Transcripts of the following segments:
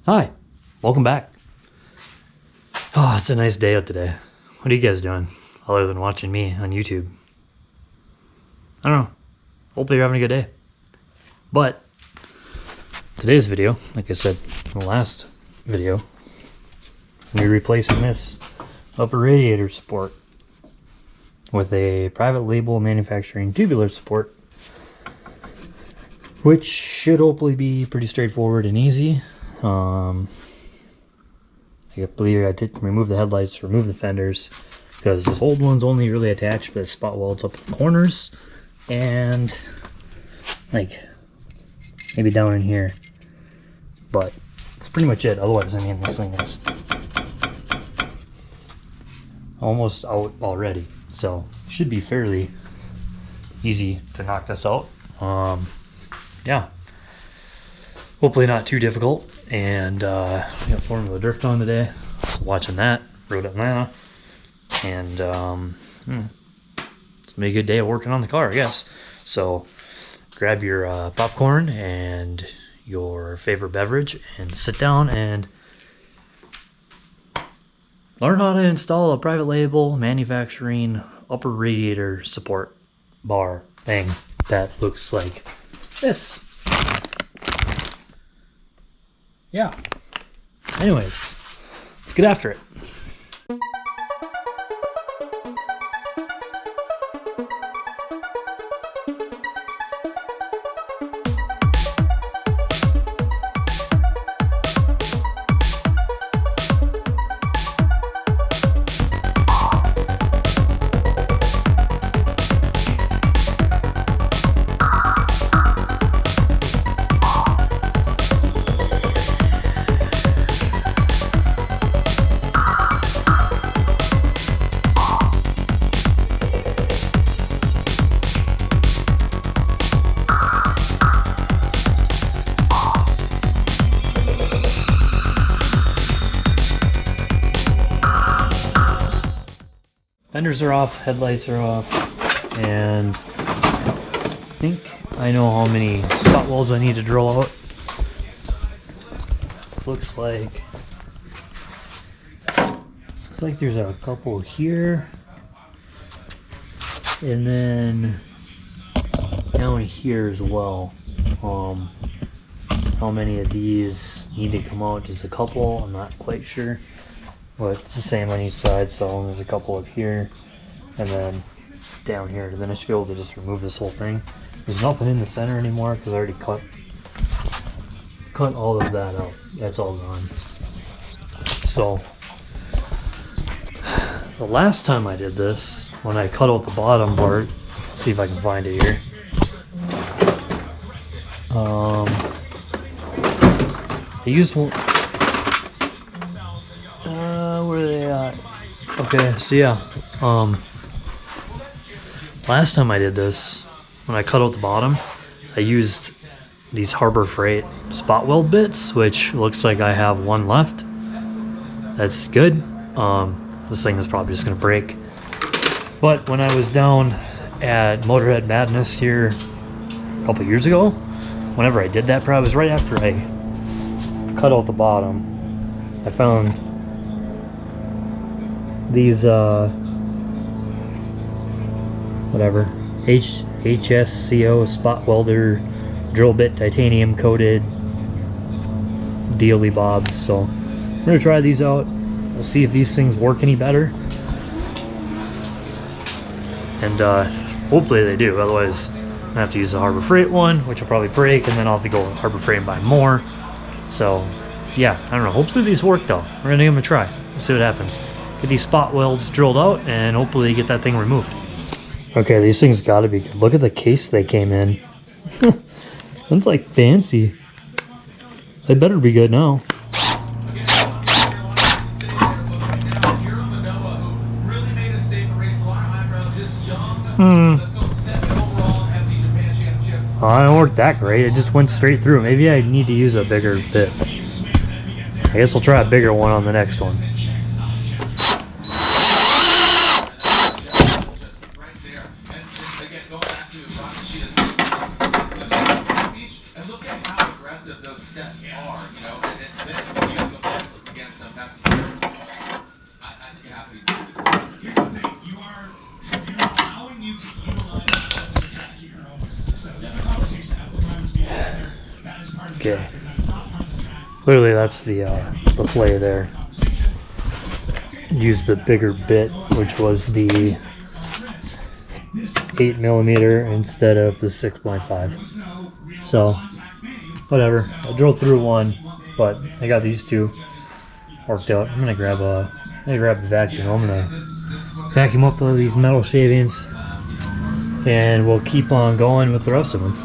Hi, welcome back. Oh, it's a nice day out today. What are you guys doing other than watching me on YouTube? I don't know. Hopefully you're having a good day. But today's video, like I said in the last video, we're replacing this upper radiator support with a private label manufacturing tubular support, which should hopefully be pretty straightforward and easy. I believe I did remove the headlights, remove the fenders, because this old one's only really attached to the spot welds up in the corners and like maybe down in here, but that's pretty much it. Otherwise, I mean, this thing is almost out already, so should be fairly easy to knock this out. Yeah, hopefully not too difficult. And we got Formula Drift on today, so watching that, Road Atlanta, and it's gonna be a good day of working on the car, I guess. So grab your popcorn and your favorite beverage and sit down and learn how to install a private label manufacturing upper radiator support bar thing that looks like this. Yeah. Anyways, let's get after it. Fenders are off, headlights are off, and I think I know how many spot welds I need to drill out. Looks like there's a couple here, and then down here as well. How many of these need to come out? Just a couple, I'm not quite sure. But it's the same on each side, so there's a couple up here and then down here. Then I should be able to just remove this whole thing. There's nothing in the center anymore because I already cut all of that out. That's all gone. So the last time I did this, when I cut out the bottom part, see if I can find it here. I used one. Where are they at? Okay, so yeah, last time I did this, when I cut out the bottom, I used these Harbor Freight spot weld bits, which looks like I have one left. That's good. This thing is probably just gonna break. But when I was down at Motorhead Madness here a couple years ago, whenever I did that, probably was right after I cut out the bottom, I found these whatever HSCO spot welder drill bit titanium coated dealy bobs. So I'm gonna try these out. We'll see if these things work any better, and hopefully they do. Otherwise I have to use the Harbor Freight one, which will probably break, and then I'll have to go to Harbor Freight and buy more. So yeah, I don't know, hopefully these work though. We're gonna give them a try. We'll see what happens. Get these spot welds drilled out and hopefully get that thing removed. Okay, these things gotta be good. Look at the case they came in. That's like fancy. They better be good now. Oh, it didn't work that great. It just went straight through. Maybe I need to use a bigger bit. I guess we'll try a bigger one on the next one. And look at how aggressive those steps are. Okay. Clearly that's the play there. Use the bigger bit, which was the 8mm instead of the 6.5. So, whatever. I drilled through one, but I got these two worked out. I'm gonna grab a vacuum. I'm gonna vacuum up all these metal shavings, and we'll keep on going with the rest of them.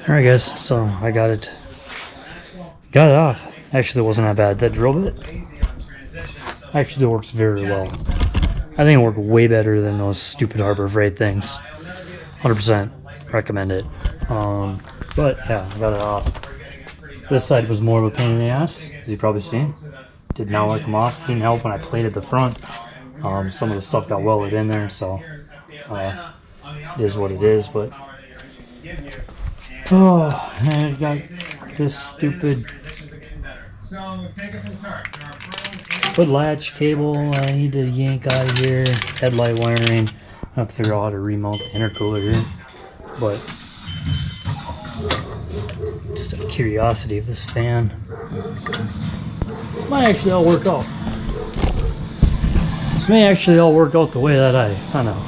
Alright guys, so I got it off. Actually, it wasn't that bad. That drill bit actually works very well. I think it worked way better than those stupid Harbor Freight things. 100% recommend it. But yeah, I got it off. This side was more of a pain in the ass, as you've probably seen. Did not want to come off. Didn't help when I plated the front. Some of the stuff got welded in there, so it is what it is. But oh, and I got this stupid foot latch cable I need to yank out of here. Headlight wiring. I have to figure out how to remount the intercooler here. But just a curiosity of this fan. This might actually all work out. This may actually all work out the way that I don't know.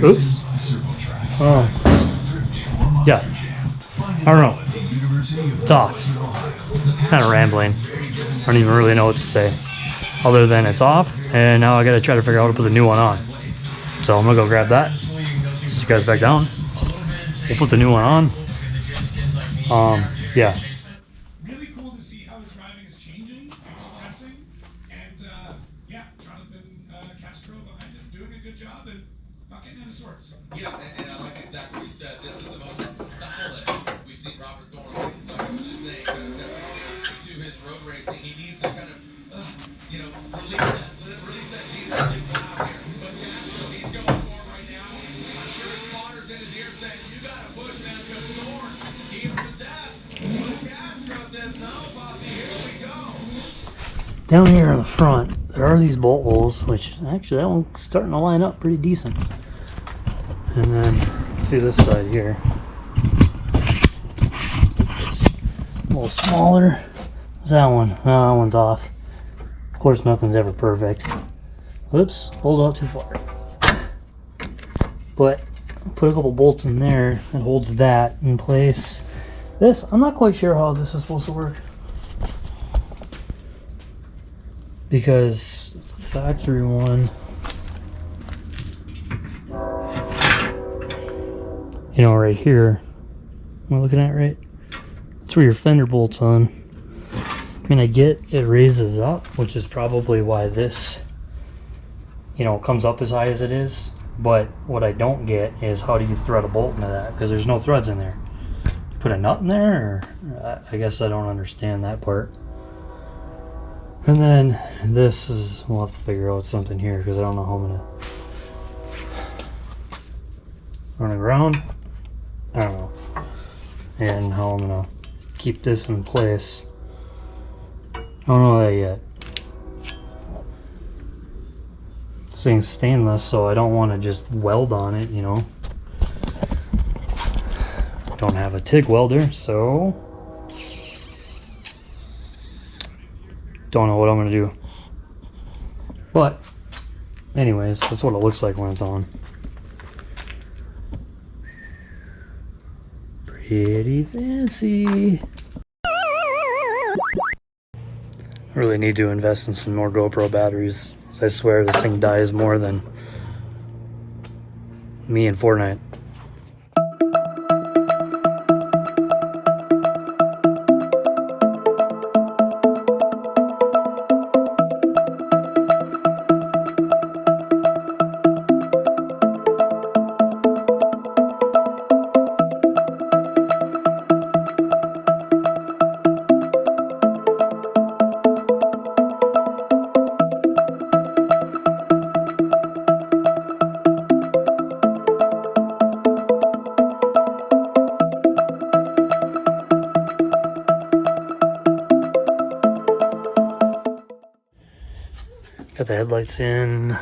Oops. Yeah. I don't know. Talk. Kind of rambling. I don't even really know what to say. Other than it's off, and now I gotta try to figure out how to put the new one on. So I'm gonna go grab that. Sit you guys back down. We'll put the new one on. Yeah. Really cool to see how his driving is changing, progressing, and yeah, Jonathan Castro behind it, doing a good job and not getting out of sorts. Yeah, and I like exactly what you said. This is the most stylish we've seen Robert Thorne. Like I was just saying, kind of to his road racing, he needs to kind of, release that gene and stick out here. But Castro, he's going for it right now. I'm sure his spotters in his ear saying, "You gotta push, man, because Thorne, he's possessed." But Castro says, "No, Bobby, here we go." Down here in the front, there are these bolt holes, which actually that one's starting to line up pretty decent. And then see this side here. It's a little smaller. What's that one? No, that one's off. Of course, nothing's ever perfect. Whoops, pulled out too far. but put a couple bolts in there that holds that in place. This, I'm not quite sure how this is supposed to work, because the factory one, you know, right here, am I looking at it right? That's where your fender bolt's on. I mean, I get it raises up, which is probably why this, you know, comes up as high as it is. But what I don't get is how do you thread a bolt into that? Because there's no threads in there. You put a nut in there? Or, I guess I don't understand that part. And then this is, we'll have to figure out something here because I don't know how I'm going to run it around. I don't know. And how I'm going to keep this in place. I don't know that yet. This thing's stainless, so I don't want to just weld on it, you know. Don't have a TIG welder, so don't know what I'm going to do. But anyways, that's what it looks like when it's on. Pretty fancy. I really need to invest in some more GoPro batteries. I swear this thing dies more than me in Fortnite. Got the headlights in.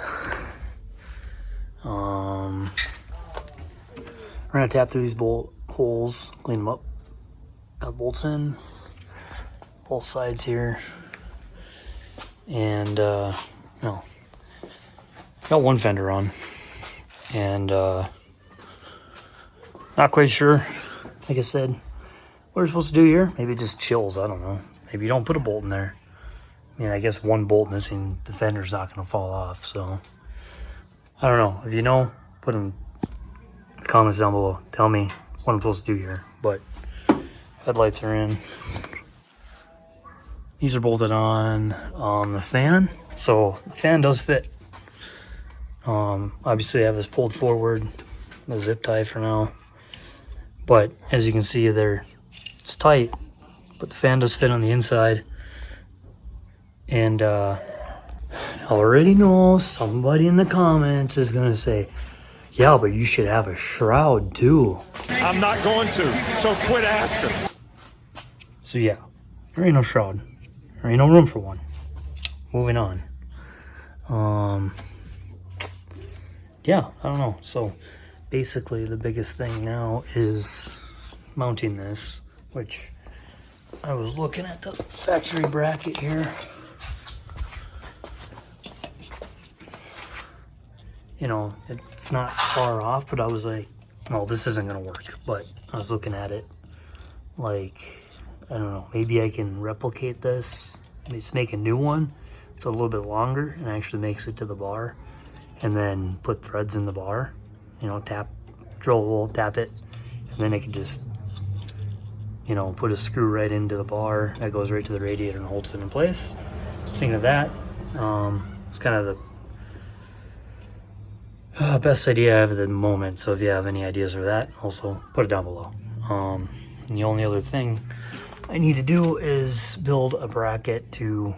We're gonna tap through these bolt holes, clean them up. Got bolts in both sides here, and no, got one fender on, and not quite sure. Like I said, what we're supposed to do here? Maybe just chills. I don't know. Maybe you don't put a bolt in there. I mean, I guess one bolt missing, the fender's not going to fall off, so I don't know. If you know, put in the comments down below. Tell me what I'm supposed to do here. But headlights are in. These are bolted on the fan, so the fan does fit. Obviously, I have this pulled forward, the zip tie for now. But as you can see there, it's tight, but the fan does fit on the inside. And I already know somebody in the comments is going to say, yeah, but you should have a shroud too. I'm not going to, so quit asking. So yeah, there ain't no shroud. There ain't no room for one. Moving on. Yeah, I don't know. So basically the biggest thing now is mounting this, which I was looking at the factory bracket here. You know, it's not far off, but I was like, well, this isn't going to work. But I was looking at it like, I don't know, maybe I can replicate this. Just make a new one. It's a little bit longer and actually makes it to the bar. And then put threads in the bar. You know, drill a hole, tap it. And then I can just, you know, put a screw right into the bar. That goes right to the radiator and holds it in place. Just thinking of that. It's kind of the best idea I have at the moment, so if you have any ideas for that, also put it down below. And the only other thing I need to do is build a bracket to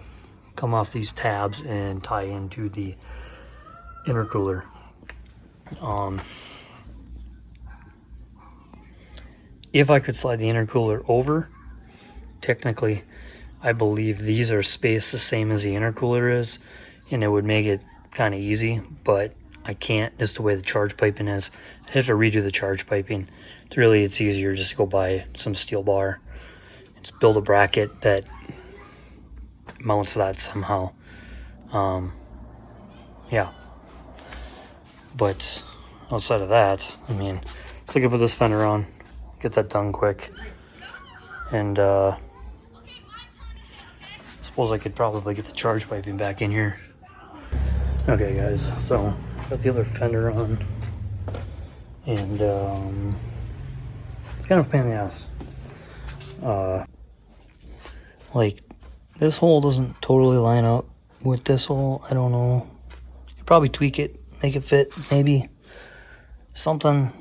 come off these tabs and tie into the intercooler. If I could slide the intercooler over, technically I believe these are spaced the same as the intercooler is, and it would make it kind of easy, but I can't, just the way the charge piping is. I have to redo the charge piping. It's easier just to go buy some steel bar. Just build a bracket that mounts that somehow. Yeah. But outside of that, I mean, let's look at put this fender on, get that done quick, and suppose I could probably get the charge piping back in here. Okay guys, so got the other fender on, and it's kind of a pain in the ass. Like, this hole doesn't totally line up with this hole. I don't know. You could probably tweak it, make it fit, maybe. Something.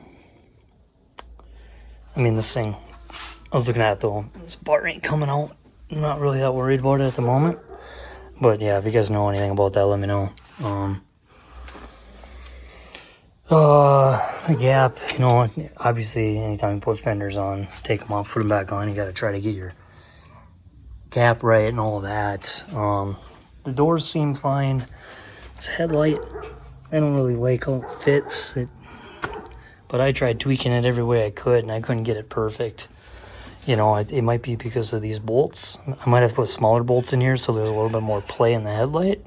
I mean, this thing, I was looking at it though, this bar ain't coming out. I'm not really that worried about it at the moment. But yeah, if you guys know anything about that, let me know. The gap, you know, obviously anytime you put fenders on, take them off, put them back on, you gotta try to get your gap right and all of that. The doors seem fine. This headlight, I don't really like how it fits. But I tried tweaking it every way I could, and I couldn't get it perfect. You know, it might be because of these bolts. I might have to put smaller bolts in here so there's a little bit more play in the headlight.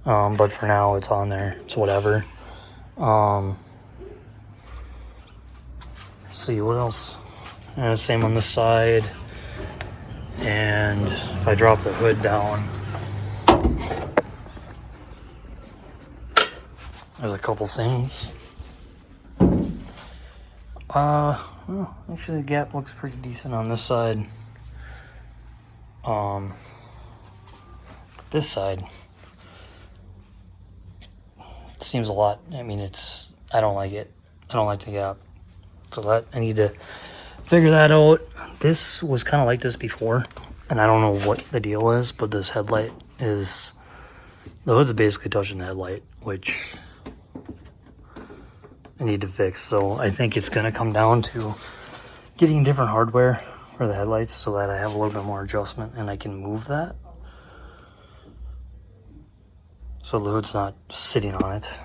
But for now, it's on there. It's whatever. Let's see, what else? Same on this side. And if I drop the hood down, there's a couple things. Well, actually the gap looks pretty decent on this side. This side, it seems a lot. I mean, I don't like it. I don't like the gap. So that, I need to figure that out. This was kind of like this before, and I don't know what the deal is, but this headlight is, the hood's basically touching the headlight, which I need to fix. So I think it's going to come down to getting different hardware for the headlights so that I have a little bit more adjustment and I can move that. So the hood's not sitting on it.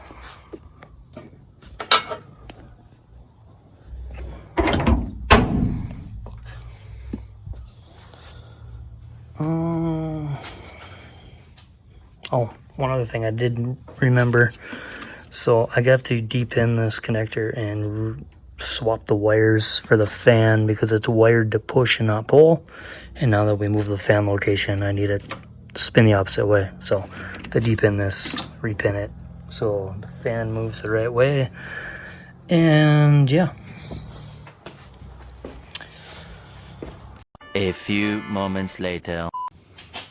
Oh, one other thing I didn't remember. So I have to de-pin this connector and swap the wires for the fan because it's wired to push and not pull. And now that we move the fan location, I need it to spin the opposite way. So to de-pin this, repin it so the fan moves the right way. And yeah. A few moments later.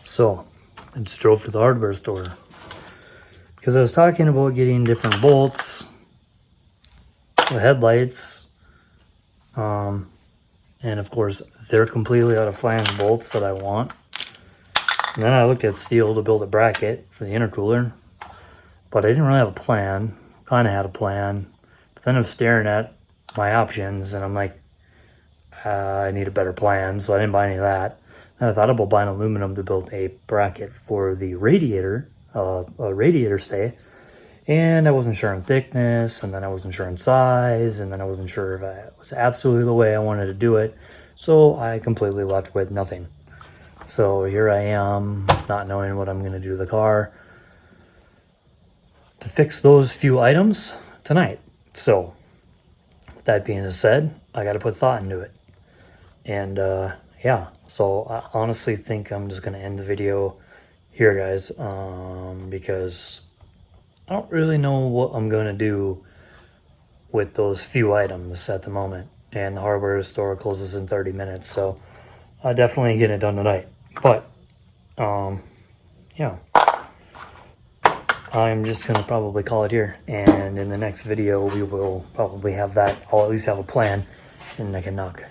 So I just drove to the hardware store because I was talking about getting different bolts, the headlights, and of course they're completely out of flange bolts that I want. And then I looked at steel to build a bracket for the intercooler, but I didn't really have a plan. Kind of had a plan, but then I'm staring at my options and I'm like, I need a better plan, so I didn't buy any of that. And I thought about buying aluminum to build a bracket for the radiator, a radiator stay. And I wasn't sure on thickness, and then I wasn't sure on size, and then I wasn't sure if it was absolutely the way I wanted to do it. So I completely left with nothing. So here I am, not knowing what I'm going to do to the car to fix those few items tonight. So with that being said, I got to put thought into it. And yeah, so I honestly think I'm just going to end the video here, guys, because I don't really know what I'm going to do with those few items at the moment. And the hardware store closes in 30 minutes, so I'll definitely get it done tonight. But, yeah, I'm just going to probably call it here. And in the next video, we will probably have that. I'll at least have a plan, and I can knock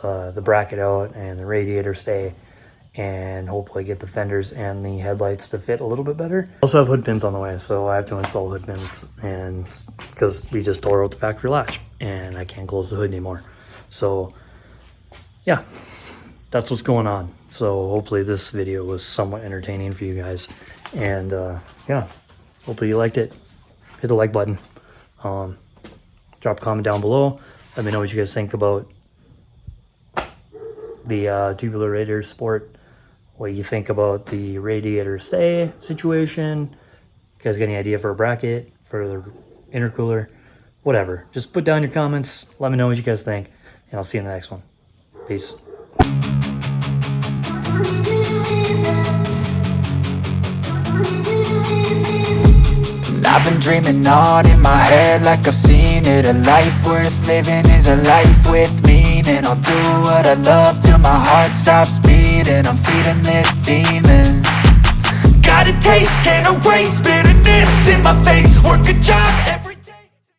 the bracket out and the radiator stay, and hopefully get the fenders and the headlights to fit a little bit better. I also have hood pins on the way, so I have to install hood pins, and because we just tore out the factory latch and I can't close the hood anymore. So yeah, that's what's going on. So hopefully this video was somewhat entertaining for you guys, and yeah, hopefully you liked it. Hit the like button, drop a comment down below, let me know what you guys think about the Tubular Radiator Sport, what you think about the radiator stay situation. You guys got any idea for a bracket for the intercooler? whatever. Just put down your comments. Let me know what you guys think. And I'll see you in the next one. Peace. I've been dreaming on in my head like I've seen it. A life worth living is a life with meaning. I'll do what I love till my heart stops beating. I'm feeding this demon. Got a taste, can't erase bitterness in my face. Work a job every